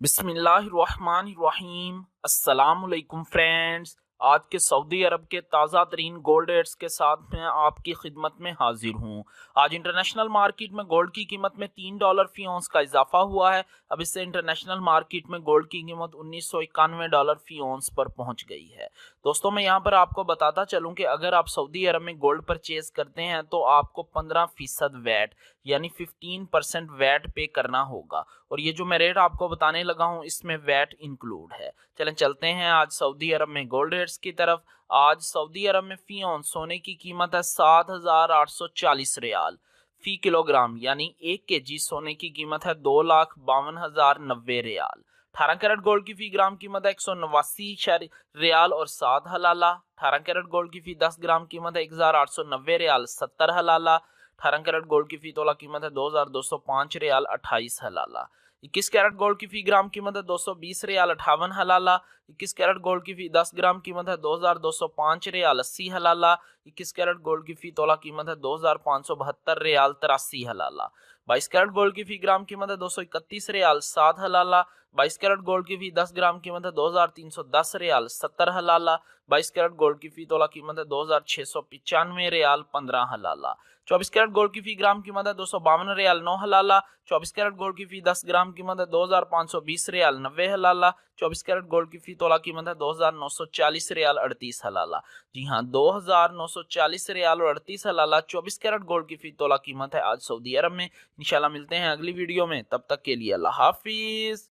बिस्मिल्लाहिर्रहमानिर्रहीम। अस्सलामुअलैकुम फ्रेंड्स। आज के सऊदी अरब के ताज़ा तरीन गोल्ड रेट्स के साथ मैं आपकी खिदमत में हाजिर हूँ। आज इंटरनेशनल मार्केट में गोल्ड की कीमत में $3 फी औंस का इजाफा हुआ है। अब इससे इंटरनेशनल मार्केट में गोल्ड की कीमत $1991 फी औंस पर पहुँच गई है। दोस्तों, मैं यहाँ पर आपको बताता चलूँ कि अगर आप सऊदी अरब में गोल्ड परचेज करते हैं तो आपको 15% वैट यानी 15% वैट पे करना होगा, और ये जो मैं रेट आपको बताने लगा हूँ इसमें वैट इंक्लूड है। चलें चलते हैं आज सऊदी अरब में गोल्ड रेट्स की तरफ। आज सऊदी अरब में फी औंस सोने की कीमत है 7,840 रियाल फी किलोग्राम, यानी 1 kg सोने की कीमत है 2,52,090 रियाल। 18 कैरेट गोल्ड की फी ग्राम कीमत है 189 रियाल और 7 हलाला। 18 कैरेट गोल्ड की फी 10 ग्राम कीमत है 1,890 रियाल 70 हलाला। 18 कैरेट गोल्ड की फी तोला कीमत है 2,205 रियाल 28 हलाला। 21 कैरेट गोल्ड की फी ग्राम कीमत है 220 रियाल 58 हलाला। 21 कैरेट गोल्ड की फी 10 ग्राम कीमत है 2,205 रियाल 80 हलाला। 21 कैरेट गोल्ड की फी तोला कीमत है 2,572 रियाल 83 हलाला। 22 कैरेट गोल्ड की फी ग्राम कीमत है 231 रियाल 7 हलाला। 22 कैरेट गोल्ड की फी 10 ग्राम कीमत है 2,310 रियाल 70 हलाला। 22 कैरेट गोल्ड की फी तोला कीमत है 2,695 रियाल 15 हलाला। 24 कैरेट गोल्ड की फी ग्राम कीमत है 252 रियाल 9 हलाला। 24 कैरेट गोल्ड की फी 10 ग्राम कीमत है 2,520 रियाल 90 हलाला। 24 कैरेट गोल्ड की फी तोला कीमत है 2,940 रियाल 38 हलाला। जी हाँ, 2,940 रियाल और 38 हलाला 24 कैरेट गोल्ड की फी तोला कीमत है आज सऊदी अरब में। इंशाल्लाह मिलते हैं अगली वीडियो में, तब तक के लिए अल्लाह हाफिज।